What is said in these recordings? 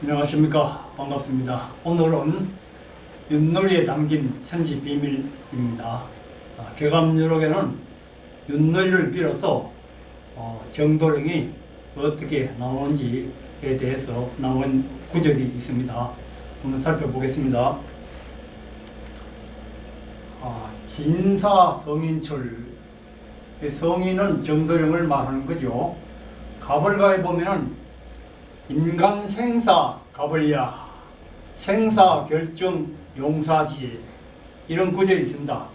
안녕하십니까. 반갑습니다. 오늘은 윷놀이에 담긴 천지 비밀입니다. 개감유록에는 윷놀이를 빌어서 정도령이 어떻게 나오는지에 대해서 나온 구절이 있습니다. 한번 살펴보겠습니다. 진사성인출, 성인은 정도령을 말하는 거죠. 가벌가에 보면은 인간 생사 가벌야, 생사 결정 용사지, 이런 구절이 있습니다.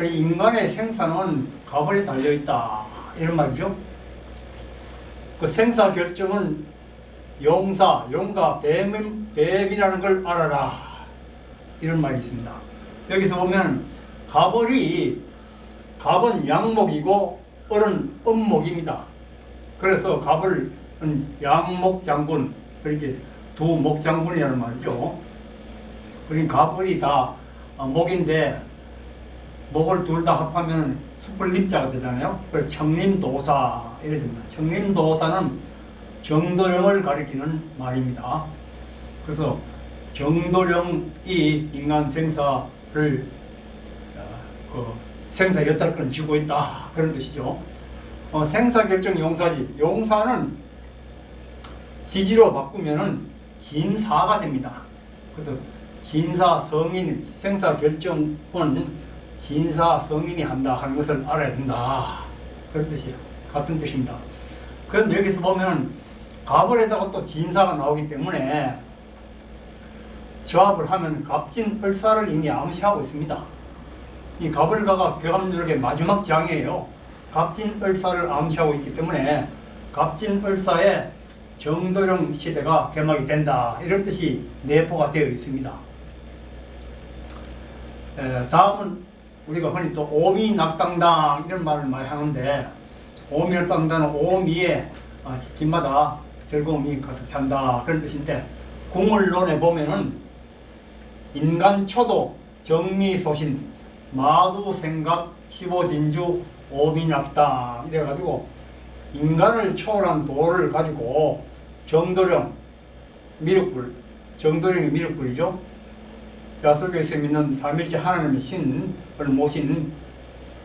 인간의 생사는 가벌에 달려있다, 이런 말이죠. 그 생사 결정은 용사, 용과 뱀이라는 걸 알아라, 이런 말이 있습니다. 여기서 보면 갑은 양목이고 을은 음목입니다. 그래서 갑을 양목장군, 그렇게 두 목장군이라는 말이죠. 그러니까 갑을이 다 목인데 목을 둘 다 합하면 숯불립자가 되잖아요. 그래서 청림도사 이래 됩니다. 청림도사는 정도령을 가리키는 말입니다. 그래서 정도령이 인간 생사를 생사 여탈권을 쥐고 있다, 그런 뜻이죠. 생사결정 용사지, 용사는 지지로 바꾸면은 진사가 됩니다. 그래서 진사성인, 생사결정은 진사성인이 한다 하는 것을 알아야 된다, 그런 뜻이에요. 같은 뜻입니다. 그런데 여기서 보면은 갑을에다가 또 진사가 나오기 때문에 조합을 하면 갑진을사를 이미 암시하고 있습니다. 이 갑을가가 개감유록의 마지막 장이에요. 갑진을사를 암시하고 있기 때문에 갑진을사의 정도령 시대가 개막이 된다, 이런 뜻이 내포가 되어 있습니다. 다음은 우리가 흔히 또 오미낙당당 이런 말을 많이 하는데, 오미낙당당은 오미에 집마다 즐거움이 가득 찬다, 그런 뜻인데, 궁을론에 보면은 인간초도 정미소신 마두생각 15진주 오미낙당 이래가지고 인간을 초월한 도를 가지고 정도령, 미륵불, 정도령이 미륵불이죠. 야속에서 믿는 삼일째 하나님의 신을 모신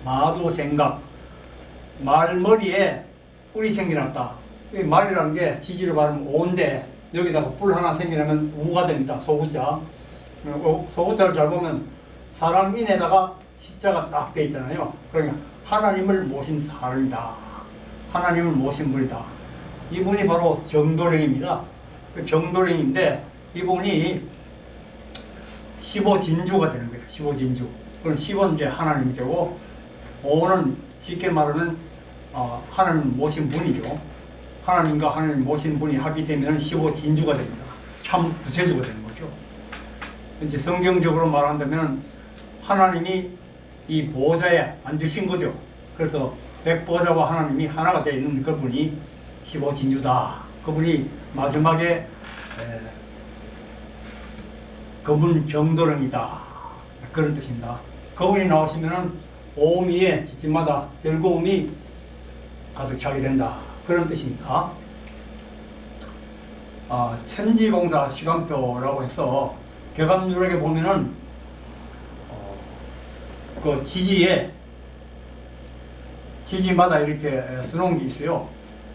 마두생각, 말머리에 뿔이 생겨났다. 이 말이라는 게 지지로 말하면 오인데 여기다가 뿔 하나 생기려면 우가 됩니다. 소구자. 소구자를 잘 보면 사람인에다가 십자가 딱 돼 있잖아요. 그러니까 하나님을 모신 사람이다, 하나님을 모신 분이다. 이분이 바로 정도령입니다. 정도령인데 이분이 15진주가 되는 거예요. 15진주. 그럼 10은 이제 하나님이 되고 5는 쉽게 말하면 하나님을 모신 분이죠. 하나님과 하나님 모신 분이 합의되면 15진주가 됩니다. 참 구세주가 되는 거죠. 이제 성경적으로 말한다면 하나님이 이 보좌에 앉으신 거죠. 그래서 백보좌와 하나님이 하나가 되어 있는 그분이 15진주다. 그분이 마지막에 그분 정도령이다, 그런 뜻입니다. 그분이 나오시면은 오미의 집집마다 즐거움이 가득 차게 된다, 그런 뜻입니다. 천지공사 시간표라고 해서 개감유록에 보면은 그 지지마다 이렇게 써놓은 게 있어요.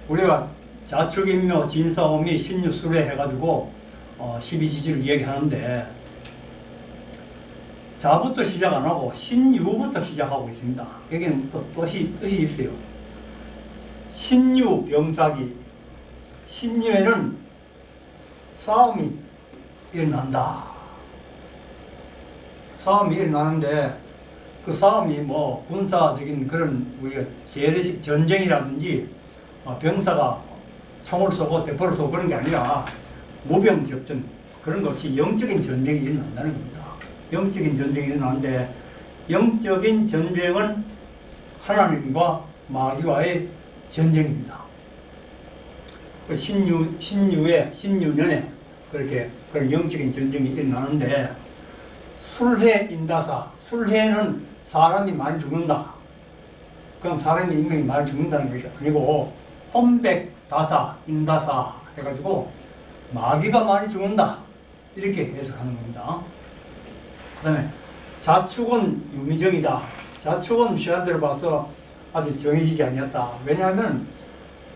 우리가 자축인묘, 진사오미, 신유수례 해가지고 12지지를 얘기하는데, 자부터 시작 안 하고 신유부터 시작하고 있습니다. 여기는 또 뜻이 있어요. 신유 병사기, 신유에는 싸움이 일어난다. 싸움이 일어나는데 그 싸움이 뭐 군사적인 그런 우리가 재래식 전쟁이라든지 병사가 총을 쏘고 대포를 쏘고 그런 게 아니라 무병접전, 그런 것이 영적인 전쟁이 일어난다는 겁니다. 영적인 전쟁이 일어나는데, 영적인 전쟁은 하나님과 마귀와의 전쟁입니다. 신유년에 그렇게 그런 영적인 전쟁이 일어나는데, 술해인다사, 술해는 사람이 많이 죽는다. 그럼 사람의 인명이 많이 죽는다는 것이 아니고 혼백다사, 인다사 해가지고 마귀가 많이 죽는다. 이렇게 해석하는 겁니다. 그 다음에 자축은 유미정이다. 자축은 시간대로 봐서 아직 정해지지 아니었다. 왜냐하면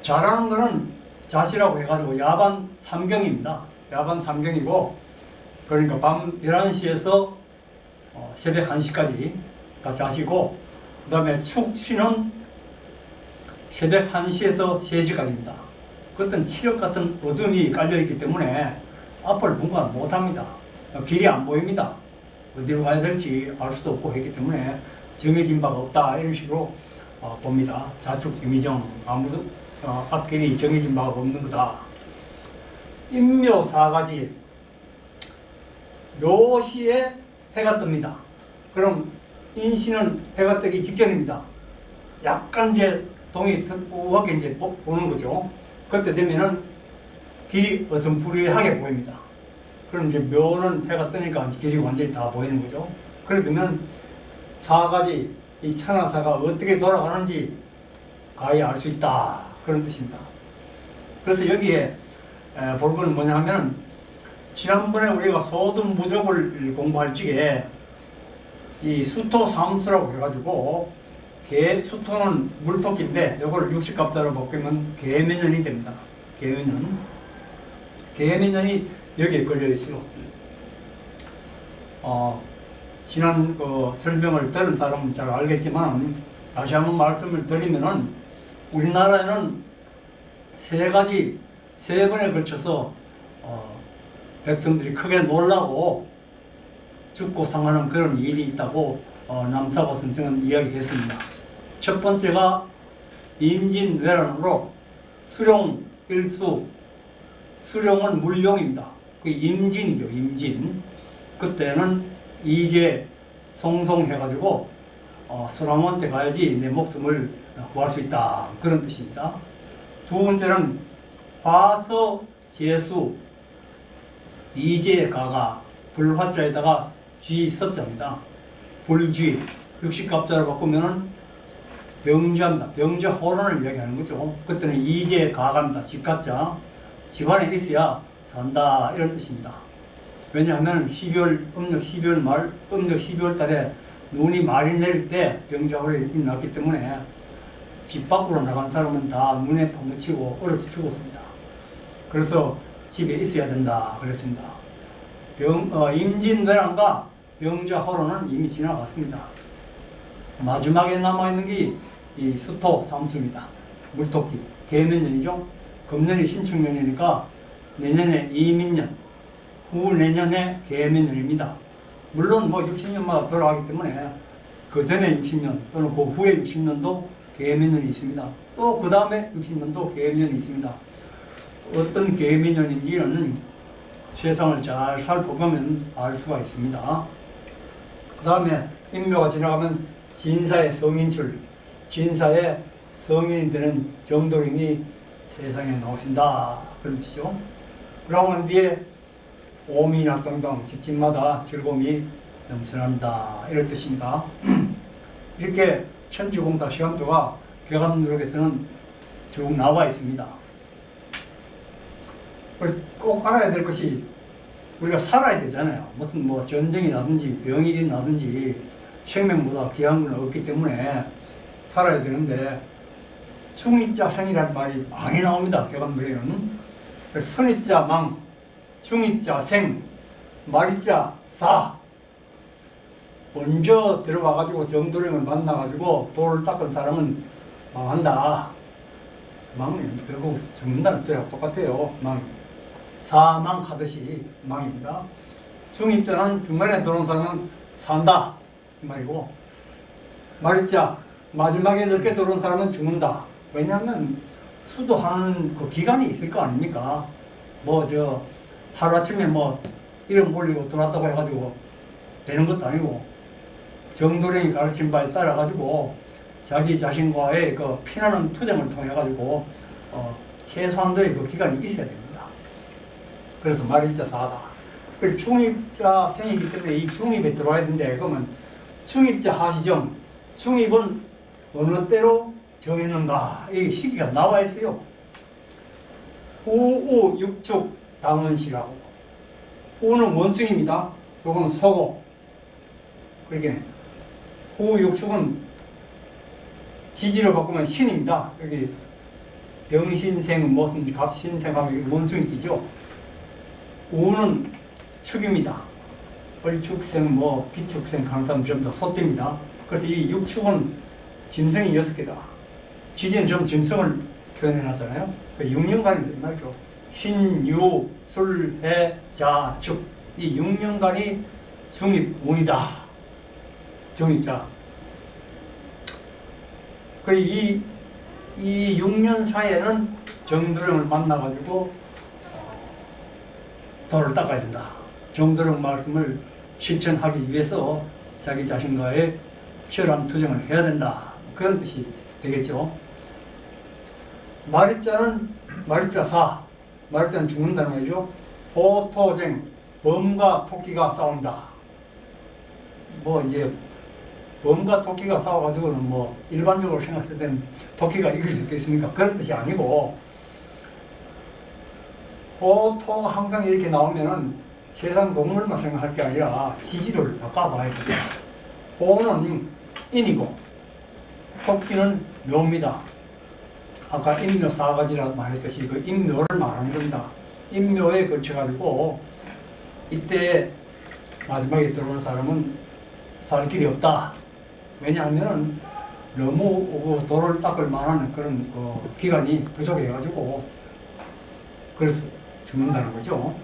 자라는 거는 자시라고 해가지고 야반 3경입니다. 야반 3경이고 그러니까 밤 11시에서 새벽 1시까지가 자시고 그 다음에 축시는 새벽 1시에서 3시까지입니다. 그것은 칠흑 같은 어둠이 깔려있기 때문에 앞을 분간 못합니다. 길이 안 보입니다. 어디로 가야 될지 알 수도 없고 했기 때문에 정해진 바가 없다 이런 식으로 봅니다. 자축 유미정 아무도 앞길이 정해진 바가 없는 거다. 인묘 4가지 묘시에 해가 뜹니다. 그럼 인시는 해가 뜨기 직전입니다. 약간 이제 동이 푸하게 이제 보는 거죠. 그때 되면은 길이 어슴푸레하게 보입니다. 그럼 이제 묘는 해가 뜨니까 길이 완전히 다 보이는 거죠. 그래 되면 4가지 이 천하사가 어떻게 돌아가는지 가히 알 수 있다. 그런 뜻입니다. 그래서 여기에 볼 건 뭐냐 하면 지난번에 우리가 소득무적을 공부할 적에 이 수토 삼수라고 해가지고 수토는 물토끼인데 이걸 60갑자로 바꾸면 계면연이 됩니다. 계면연이 여기에 걸려 있어요. 지난 설명을 들은 사람은 잘 알겠지만 다시 한번 말씀을 드리면은 우리나라에는 세 번에 걸쳐서 백성들이 크게 놀라고 죽고 상하는 그런 일이 있다고 남사고 선생은 이야기했습니다. 첫 번째가 임진왜란으로 수룡 일수, 수룡은 물룡입니다. 그 임진이죠, 임진. 그때는 이제 송송해가지고 서랑원한테 가야지 내 목숨을 구할 수 있다. 그런 뜻입니다. 두 번째는 화서제수, 이제가가 불화자에다가 쥐서자입니다. 불쥐, 60갑자로 바꾸면은 병자입니다. 병자호론을 이야기하는 거죠. 그때는 이제가갑니다. 집가자, 집안에 있어야 산다 이런 뜻입니다. 왜냐하면 음력 12월 말, 음력 12월 달에 눈이 많이 내릴 때 병자호론이 났기 때문에 집 밖으로 나간 사람은 다 눈에 파묻히고 얼어서 죽었습니다. 그래서 집에 있어야 된다 그랬습니다. 임진왜란과 병자호론은 이미 지나갔습니다. 마지막에 남아있는 게 이 수토 삼수입니다. 물토끼, 계면년이죠. 금년이 신축년이니까 내년에 이민년, 후내년에 계면년입니다. 물론 뭐 60년마다 돌아가기 때문에 그 전에 60년 또는 그 후에 60년도 계면년이 있습니다. 또 그 다음에 60년도 계면년이 있습니다. 어떤 계면년인지는 세상을 잘 살펴보면 알 수가 있습니다. 그 다음에 인묘가 지나가면 진사의 성인출, 진사의 성인이 되는 정도령이 세상에 나오신다 그런 뜻이죠. 그러고 뒤에 오미나 등등 집집마다 즐거움이 넘쳐난다 이런 뜻입니다. 이렇게 천지공사 시간표가 개감누락에서는 쭉 나와 있습니다. 꼭 알아야 될 것이 우리가 살아야 되잖아요. 무슨 뭐 전쟁이 나든지 병이 일어나든지 생명보다 귀한 건 없기 때문에 살아야 되는데 충이자 생이라는 말이 많이 나옵니다. 개감누락에는. 선이자 망, 중이자 생, 말이자 사. 먼저 들어와가지고 정도령을 만나가지고 돌을 닦은 사람은 망한다. 망은 결국 죽는다는 뜻하고 똑같아요. 망. 사망하듯이 망입니다. 중입자는 중간에 들어온 사람은 산다 이 말이고, 말이자 마지막에 늦게 들어온 사람은 죽는다. 왜냐하면 수도하는 그 기간이 있을 거 아닙니까? 뭐 하루아침에 뭐 이름 올리고 들어왔다고 해가지고 되는 것도 아니고, 정도령이 가르친 바에 따라가지고 자기 자신과의 그 피나는 투쟁을 통해가지고 최소한도의 그 기간이 있어야 됩니다. 그래서 말입자 사다. 중입자 생이기 때문에 이 중입에 들어와야 되는데, 그러면 중입자 하시정, 중입은 어느 때로 정했는가? 이 시기가 나와 있어요. 5, 6축, 당원시라고. 우는 원숭입니다. 요거는 소고. 그렇게 후육축은 지지로 바꾸면 신입니다. 여기 병신생 무슨 갑신생하면 원숭이 띠죠. 우는 축입니다. 을축생 뭐 비축생 하는 사람 전부 다 소띠입니다. 그래서 이 육축은 짐승이 6개다. 지지는 좀 짐승을 표현해 놨잖아요. 그 6년간이 말이죠. 신유 술해 자축, 이 6년간이 중입운이다. 중입자. 이 6년 사이에는 정도령을 만나가지고 도를 닦아야 된다. 정도령 말씀을 실천하기 위해서 자기 자신과의 치열한 투쟁을 해야 된다. 그런 뜻이 되겠죠. 마리자는 마리자사. 마리자는 죽는다는 말이죠. 호토쟁, 범과 토끼가 싸운다. 뭐 이제 범과 토끼가 싸워가지고는 뭐 일반적으로 생각했을 때는 토끼가 이길 수 있겠습니까? 그런 뜻이 아니고, 호토가 항상 이렇게 나오면은 세상 동물만 생각할 게 아니라 지지를 바꿔봐야 됩니다. 호는 인이고 토끼는 묘입니다. 아까 인묘 4가지라고 말했듯이 그 인묘를 말하는 겁니다. 인묘에 걸쳐가지고 이때 마지막에 들어오는 사람은 살 길이 없다. 왜냐하면 너무 도를 닦을 만한 그런 기간이 부족해가지고 그래서 죽는다는 거죠.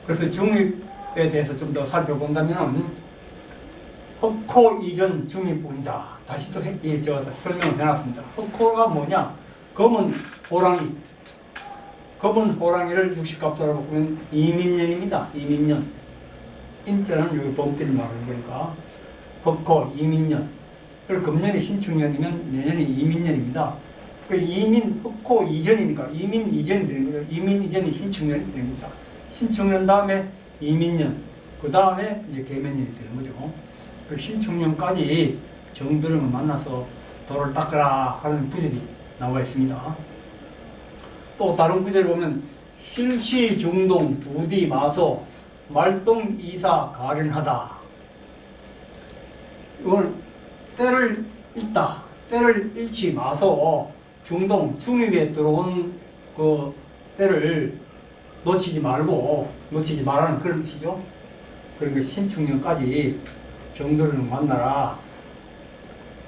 그래서 중입에 대해서 좀 더 살펴본다면 흑호 이전 중입운이다. 다시 또 설명을 해놨습니다. 흑호가 뭐냐? 검은 호랑이. 검은 호랑이를 60갑자로 바꾸면 이민년입니다. 이민년. 인자는 여기 범띠를 말하는 거니까 흑호 이민년. 그리고 금년이 신축년이면 내년이 이민년입니다. 이민 흑호 이전이니까 이민 이전이 되는 거죠. 이민 이전이 신축년이 됩니다. 신축년 다음에 이민년, 그 다음에 이제 계면년이 되는 거죠. 그 신축년까지 정도령을 만나서 도를 닦으라 하는 구절이 나와 있습니다. 또 다른 구절을 보면 실시중동 부디마소 말똥이사 가련하다. 이건 때를 잃다. 때를 잃지 마소. 중동, 중입에 들어온 그 때를 놓치지 말라는 그런 뜻이죠. 그러니까 신축년까지 정도령을 만나라.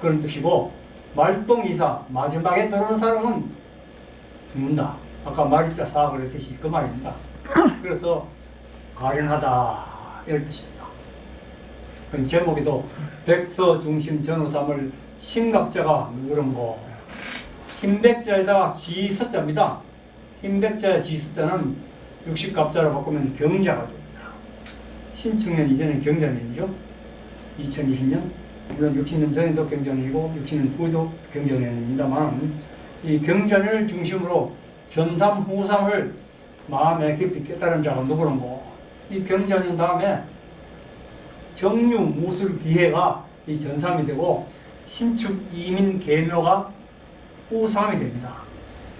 그런 뜻이고, 말똥이사, 마지막에 들어오는 사람은 죽는다. 아까 말자 사학을 했듯이 그 말입니다. 그래서 가련하다 이런 뜻입니다. 그 제목에도 백서중심 전후삼을 심각자가 누구런고, 흰백자에다가 지서자입니다. 흰백자의 지서자는 60갑자로 바꾸면 경자가 됩니다. 신축년 이전에 경자년이죠. 2020년, 물론 60년 전에도 경자년이고 60년 후에도 경자년입니다만, 이 경자년을 중심으로 전삼후삼을 마음에 깊이 깨달은 자가 누구런고, 이 경자년 다음에 정유 무술 기해가 이 전삼이 되고 신축 이민 계묘가 후삼이 됩니다.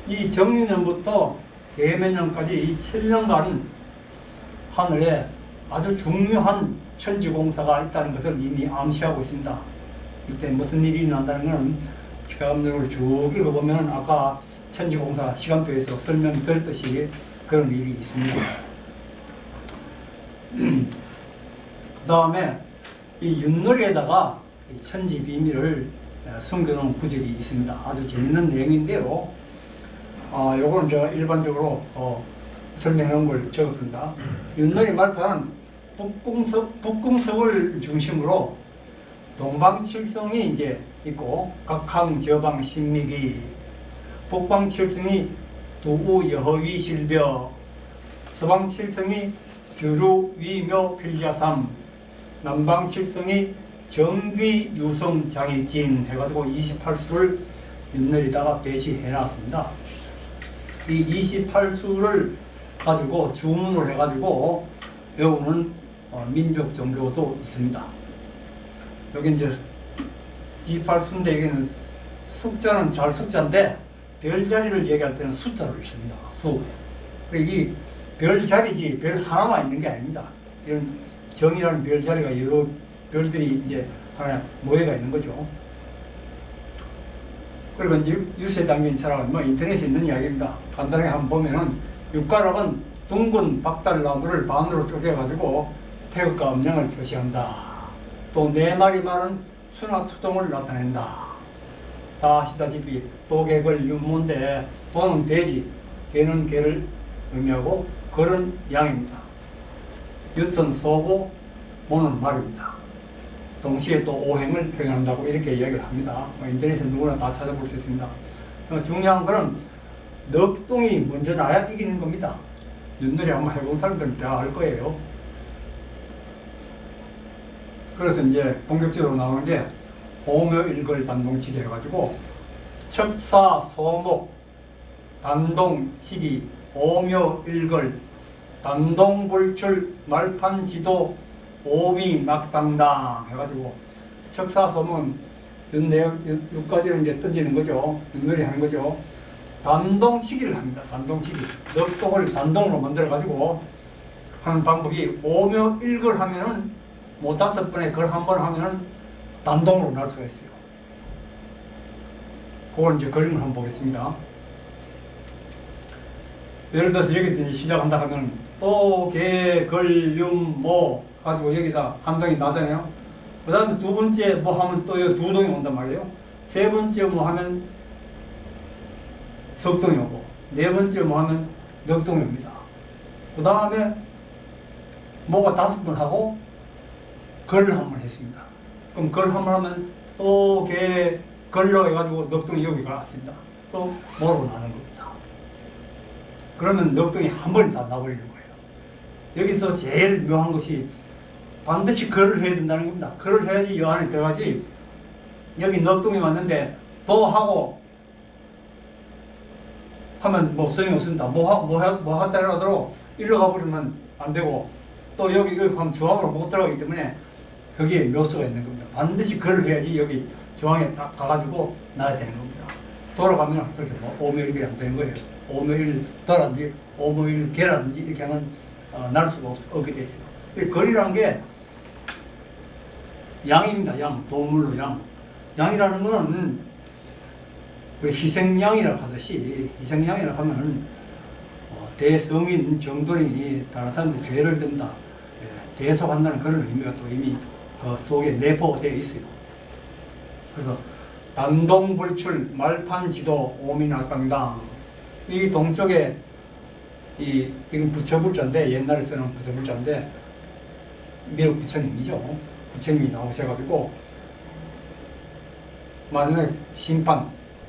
이 정유년부터 계묘년까지 이 7년간 하늘에 아주 중요한 천지공사가 있다는 것을 이미 암시하고 있습니다. 이때 무슨 일이 난다는 것은 시간표를 쭉 읽어보면 아까 천지공사 시간표에서 설명드렸듯이 그런 일이 있습니다. 그 다음에 이 윷놀이에다가 이 천지 비밀을 숨겨놓은 구절이 있습니다. 아주 재밌는 내용인데요. 요거는 제가 일반적으로 설명해 놓은 걸 적었습니다. 윷놀이 말판은 북궁석을 중심으로 동방칠성이 이제 있고, 각항, 저방, 신미기, 북방칠성이 두우, 여허위, 실벼, 서방칠성이 규루, 위묘, 필자삼, 남방칠성이 정귀, 유성, 장익진 해가지고 28수를 윷놀이다가 배치해 놨습니다. 이 28수를 가지고 주문을 해가지고 외우는 민족 종교도 있습니다. 여기 이제 28수인데 여기는 숫자는 잘 숫자인데 별자리를 얘기할 때는 숫자로 있습니다. 수. 이 별자리지 별 하나만 있는 게 아닙니다. 이런 정이라는 별자리가 여러 별들이 이제 하나 모여가 있는 거죠. 그리고 이제 유세당긴 철학은 뭐 인터넷에 있는 이야기입니다. 간단하게 한번 보면은 육가락은 둥근 박달나무를 반으로 쪼개가지고 태극과 음양을 표시한다. 또 네 마리 말은 순화투동을 나타낸다. 다 아시다시피 도개걸 윤모인데 도는 돼지, 개는 개를 의미하고 걸은 양입니다. 윷은 소고 모는 말입니다. 동시에 또 오행을 표현한다고 이렇게 이야기를 합니다. 인터넷에 누구나 다 찾아볼 수 있습니다. 중요한 것은 넉동이 먼저 나야 이기는 겁니다. 윷놀이 한번 해본 사람들은 다 알 거예요. 그래서 이제 본격적으로 나오는 게 오묘일걸 단동치기 해가지고 척사 소목 단동치기 오묘일걸 단동불출 말판지도 오미낙당당 해가지고 척사소목은 육가지를 이제 던지는 거죠. 윷놀이 하는 거죠. 단동치기를 합니다. 단동치기. 넉동을 단동으로 만들어가지고 하는 방법이 오묘일걸 하면은 뭐 5번에 걸 한 번 하면은 단동으로 날 수가 있어요. 그걸 이제 그림을 한번 보겠습니다. 예를 들어서 여기서 이제 시작한다 하면 또, 개, 걸, 윰, 모 가지고 여기다 한 동이 나잖아요. 그 다음에 두 번째 뭐 하면 또 여기 두 동이 온단 말이에요. 세 번째 뭐 하면 석동이 오고 네 번째 뭐 하면 넉동이 옵니다. 그 다음에 모가 5번 하고 걸을 한 번 했습니다. 그럼 걸 한 번 하면 또, 개, 걸로 해가지고 넉동이 여기가 왔습니다. 또 모로 나는 겁니다. 그러면 넉동이 한 번에 다 나버리는 거예요. 여기서 제일 묘한 것이 반드시 걸을 해야 된다는 겁니다. 걸을 해야지 이 안에 들어가지. 여기 넉동이 왔는데 도 하고 하면 뭐 소용이 없습니다. 뭐 하다 하더라도 일로 가버리면 안 되고 또 여기 가면 중앙으로 못 들어가기 때문에 거기에 묘수가 있는 겁니다. 반드시 걸을 해야지 여기 중앙에 딱 가가지고 나야 되는 겁니다. 돌아가면 그렇게 뭐 오묘일이 안 되는 거예요. 오묘일도라든지 오묘일개라든지 이렇게 하면 날 수가 없게 돼 있어요. 걸이라는 게 양입니다. 양, 동물로 양. 양이라는 거는 희생양이라고 하듯이 희생양이라고 하면 대성인 정도인이 다른 사람들이 죄를 든다, 대속한다는 그런 의미가 또 이미 속에 내포되어 있어요. 그래서 단동불출 말판지도 오미낙당당, 이 동쪽에 이건 부처불자인데 옛날에 쓰는 부처불자인데 미륵 부처님이죠. 부처님이 나오셔가지고 마지막에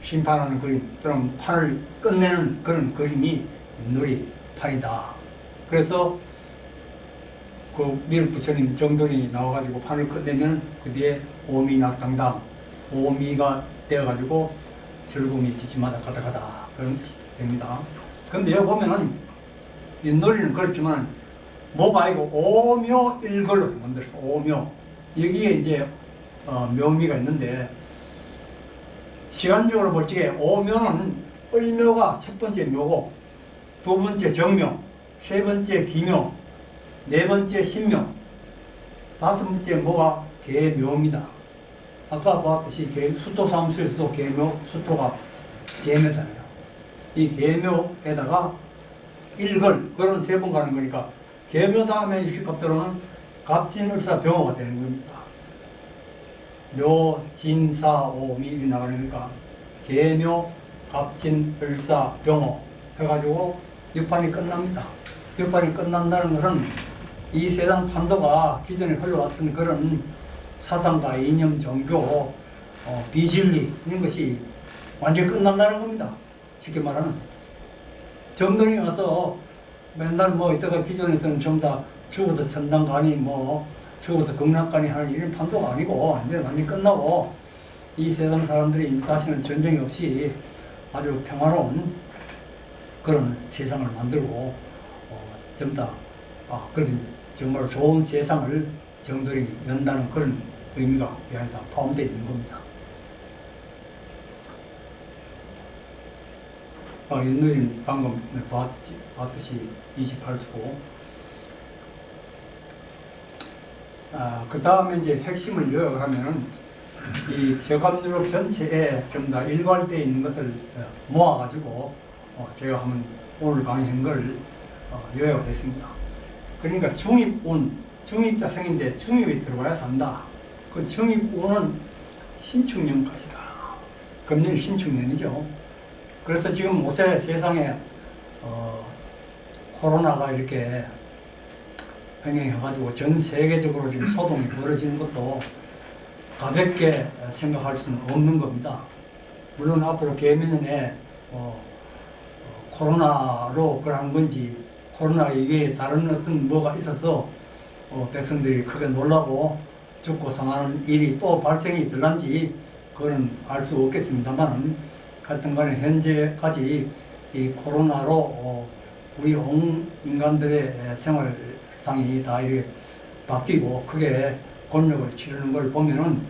심판하는 그림, 또는 판을 끝내는 그런 그림이 윷놀이 판이다. 그래서 그 미륵 부처님 정돈이 나와가지고 판을 끝내면 그 뒤에 오미낙당당, 오미가 되어가지고 즐거움이 지치마다 가다 그런 뜻이 됩니다. 근데 여기 보면은 윷놀이는 그렇지만 뭐가 아니고 오묘일걸로 만들어서 오묘, 여기에 이제 묘미가 있는데 시간적으로 볼 적에 오묘는 을묘가 첫 번째 묘고 두 번째 정묘, 세 번째 기묘, 네 번째 신묘, 다섯 번째 뭐가 계묘입니다. 아까 보았듯이 수토사무소에서도 계묘, 수토가 계묘잖아요. 이 계묘에다가 일걸, 그런 세 번 가는 거니까 계묘 다음에 일식값대로는 갑진을사병호가 되는 겁니다. 묘, 진, 사, 오, 미 이렇게 나가니까 계묘, 갑진, 을사, 병호 해가지고 6판이 끝납니다. 6판이 끝난다는 것은 이 세상 판도가 기존에 흘러왔던 그런 사상과 이념, 종교, 비진리 이런 것이 완전히 끝난다는 겁니다. 쉽게 말하면 정동이 와서 맨날 뭐 이따가 기존에서는 전부 다 죽어서 천당 가니 뭐 죽어서 극락 가니 하는 이런 판도가 아니고 완전히 끝나고 이 세상 사람들이 다시는 전쟁이 없이 아주 평화로운 그런 세상을 만들고 전부 다 그런 정말 좋은 세상을 정들이 연다는 그런 의미가 이 안에 다 포함되어 있는 겁니다. 윷놀이는 방금 봤듯이 28수고. 그 다음에 이제 핵심을 요약하면은 이 격압유럽 전체에 전부 다 일괄되어 있는 것을 모아가지고 제가 한번 오늘 강의한 걸 요약을 했습니다. 그러니까 중입운, 중입자성인데 중입이 들어가야 산다. 그 중입운은 신축년까지다. 금년이 신축년이죠. 그래서 지금 요새 세상에 코로나가 이렇게 병행해가지고 전 세계적으로 지금 소동이 벌어지는 것도 가볍게 생각할 수는 없는 겁니다. 물론 앞으로 개미년에 코로나로 그런 건지 코로나 이외에 다른 어떤 뭐가 있어서 백성들이 크게 놀라고 죽고 상하는 일이 또 발생이 될런지 그거는 알 수 없겠습니다만 하여튼 간에 현재까지 이 코로나로 우리 온 인간들의 생활상이 다 이렇게 바뀌고 크게 곤욕을 치르는 걸 보면은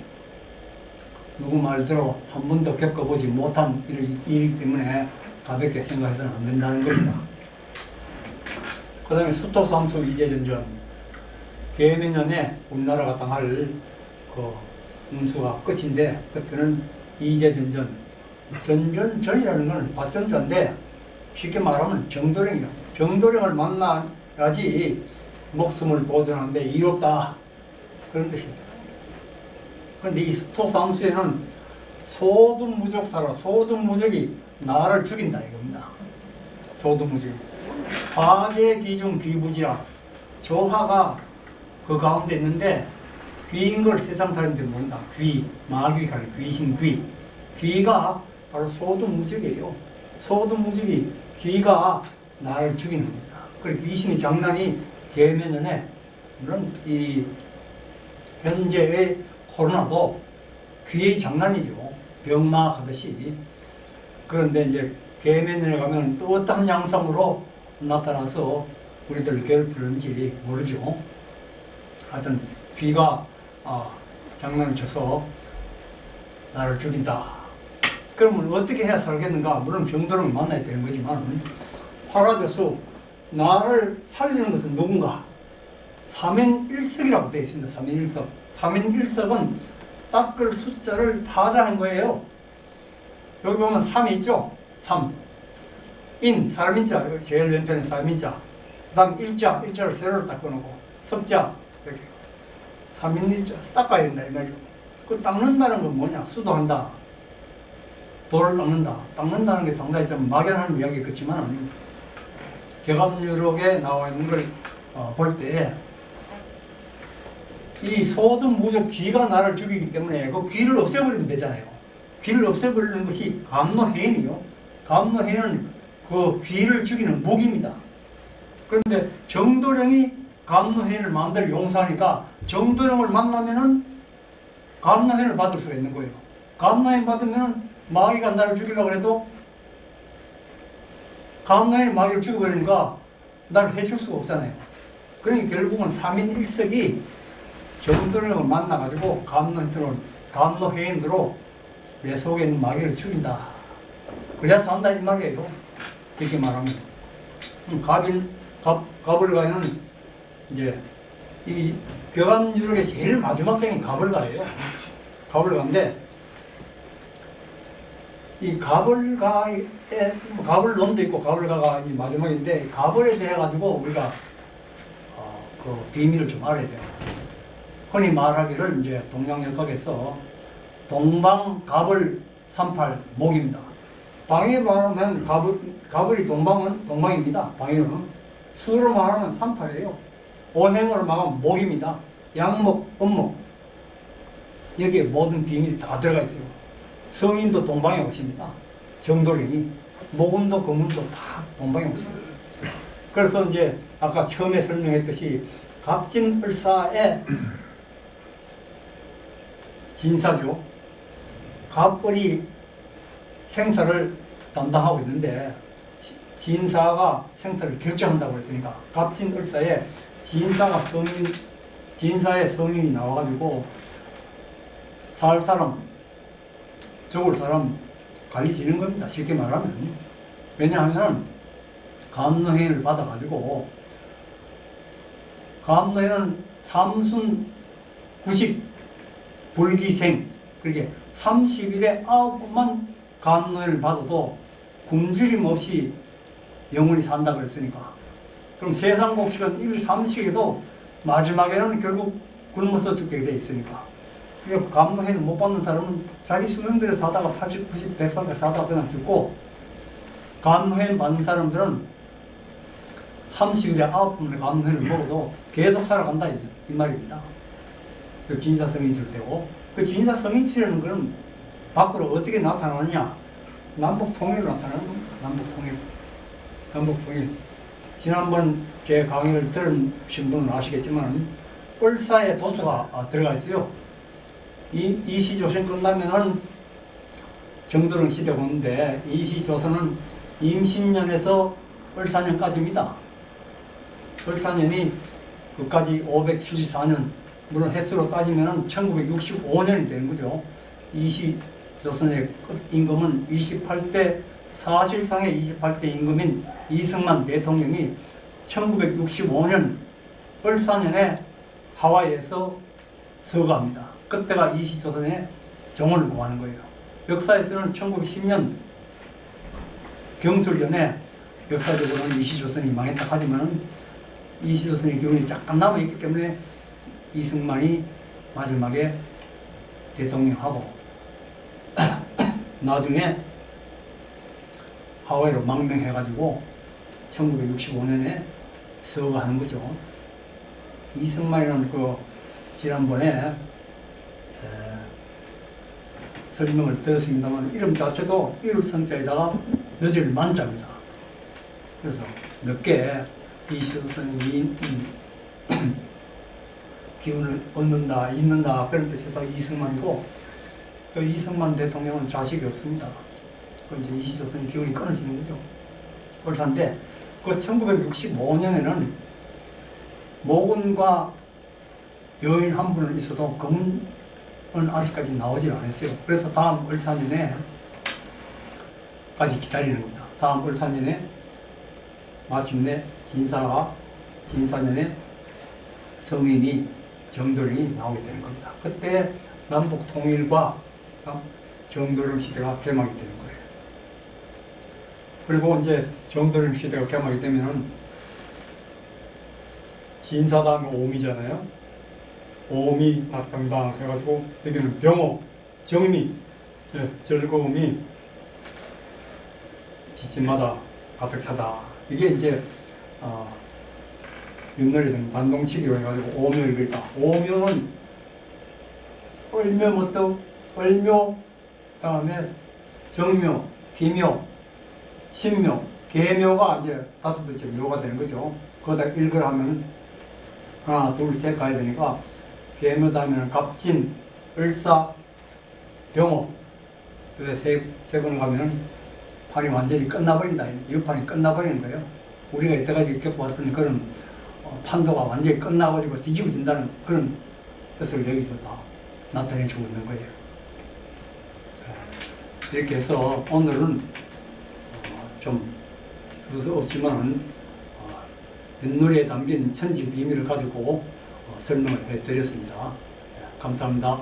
누구 말대로 한 번도 겪어보지 못한 일이기 때문에 가볍게 생각해서는 안 된다는 겁니다. 그 다음에 수토삼수 이재전전 개미년에 우리나라가 당할 그 운수가 끝인데 그때는 이재전전 전전이라는 것은 발전자인데 쉽게 말하면 정도령이다. 정도령을 만나야지 목숨을 보존하는데 이롭다 그런 뜻이에요. 그런데 이 수토삼수에는 소득무적사라 소득무적이 나를 죽인다 이겁니다. 소득무적이 화재귀중 귀부지라 조화가 그 가운데 있는데 귀인 걸 세상 사람들이 모른다. 귀, 마귀가 아니라 귀신 귀. 귀가 바로 소득무적이에요. 소득무적이 귀가 나를 죽이는 겁니다. 그리고 귀신의 장난이 개면연에 물론 이 현재의 코로나도 귀의 장난이죠. 병마하듯이. 그런데 이제 개면연에 가면 또 어떤 양상으로 나타나서 우리들을 괴롭히는지 모르죠. 하여튼 귀가 장난을 쳐서 나를 죽인다. 그러면 어떻게 해야 살겠는가? 물론 정도를 만나야 되는 거지만 화라저수 나를 살리는 것은 누군가? 삼인일석이라고 되어 있습니다. 삼인일석. 삼인일석은 닦을 숫자를 파자는 거예요. 여기 보면 3이 있죠? 3. 인, 사람인자. 여기 제일 왼편에 사람인자. 그 다음 일자를 세로로 닦아놓고 석자. 이렇게. 3인일자. 닦아야 된다. 이 말이죠. 그 닦는다는 건 뭐냐? 수도한다. 돌을 닦는다. 닦는다는 게 상당히 좀 막연한 이야기 같지만 격압유록에 나와 있는 걸 볼 때 이 소득무적 귀가 나를 죽이기 때문에 그 귀를 없애버리면 되잖아요. 귀를 없애버리는 것이 감노해인이요. 감노해인은 그 귀를 죽이는 무기입니다. 그런데 정도령이 감노해인을 만들 용사니까 정도령을 만나면은 감노해인을 받을 수가 있는 거예요. 감노해인 받으면은 마귀가 나를 죽이려고 해도 감노해인 마귀를 죽여버리니까 나를 해칠 수가 없잖아요. 그러니까 결국은 3인일석이 정도령을 만나가지고 감노해인으로 내 속에 있는 마귀를 죽인다. 그래야 산다 이 말이에요. 이렇게 말하면. 가불가에는 이제 이 격압유록의 제일 마지막 생이 가불가예요. 가불가인데 이 가불가에 가불론도 있고 가불가가 이 마지막인데 가불에 대해 가지고 우리가 그 비밀을 좀 알아야 돼요. 흔히 말하기를 이제 동양역학에서 동방가불 38 목입니다. 방에 말하면 가불이 동방입니다. 방에는 수로 말하면 38이에요. 오행으로 말하면 목입니다. 양목, 음목 여기에 모든 비밀이 다 들어가 있어요. 성인도 동방에 오십니다. 정도령이 목운도 금운도 다 동방에 오십니다. 그래서 이제 아까 처음에 설명했듯이 갑진을사의 진사죠. 갑을이 생사를 담당하고 있는데 진사가 생사를 결정한다고 했으니까 갑진을사의 진사의 성인이 나와가지고 살 사람 죽을 사람 관리 지는 겁니다. 쉽게 말하면. 왜냐하면 감노회를 받아가지고 감노회는 삼순 구식 불기생 그렇게 30일에 9번만 감노회를 받아도 굶주림 없이 영원히 산다고 했으니까 그럼 세상곡식은 1, 3식에도 마지막에는 결국 굶어서 죽게 돼 있으니까 그러니까 감노회를 못 받는 사람은 자기 수명대로 사다가 80, 90, 100살까지 사다가 그냥 죽고 감노회 받는 사람들은 30일에 9번을 감노회를 먹어도 계속 살아간다 이 말입니다. 그 진사성인출 되고 그 진사성인출이라는 것은 밖으로 어떻게 나타나느냐 남북통일로 나타나는 겁니다. 남북통일 지난번 제 강의를 들으신 분은 아시겠지만 을사에 도수가 들어가 있어요. 이시조선 끝나면은 정도령 시대가 오는데 이시조선은 임신년에서 을사년까지입니다. 을사년이 그까지 574년 물론 횟수로 따지면은 1965년이 되는 거죠. 이시조선의 임금은 28대 사실상의 28대 임금인 이승만 대통령이 1965년 을사년에 하와이에서 서거합니다. 그때가 이시조선의 정원을 구하는 거예요. 역사에서는 1910년 경술년에 역사적으로는 이시조선이 망했다 하지만 이시조선의 기운이 잠깐 남아있기 때문에 이승만이 마지막에 대통령하고 나중에 하와이로 망명해가지고 1965년에 서거하는 거죠. 이승만이라는 그 지난번에 설명을 드렸습니다만 이름 자체도 일성자에다가 늦을 만자입니다. 그래서 늦게 이시조선이 기운을 얻는다, 있는다 그런 뜻에서 이승만이고 또 이승만 대통령은 자식이 없습니다. 그 이제 이시조선의 기운이 끊어지는 거죠. 그런데 그 1965년에는 모군과 여인 한 분은 있어도 검은 아직까지 나오질 않았어요. 그래서 다음 을사년에 까지 기다리는 겁니다. 다음 을사년에 마침내 진사년에 성인이 정도령이 나오게 되는 겁니다. 그때 남북 통일과 정도령 시대가 개막이 되는 거예요. 그리고 이제 정도령 시대가 개막이 되면은 진사 다음에 오미잖아요. 오미 마땅당 해가지고 여기는 병호, 정미, 즐거움이 지침마다 가득 차다. 이게 이제 윷놀이는 반동치기로 해가지고 오묘를 그린다. 오묘는 을묘부터 을묘, 다음에 정묘, 기묘, 신묘, 계묘가 이제 5번째 묘가 되는 거죠. 거기다 일걸 하면 하나, 둘, 셋 가야 되니까 계묘 다음에는 갑진, 을사, 병호 세 번 가면은 판이 완전히 끝나버린다. 유판이 끝나버리는 거예요. 우리가 이때까지 겪어왔던 그런 판도가 완전히 끝나가지고 뒤집어진다는 그런 뜻을 여기서 다 나타내주고 있는 거예요. 이렇게 해서 오늘은 좀 두서 없지만 윷놀이에 담긴 천지 비밀을 가지고 설명을 해드렸습니다. 감사합니다.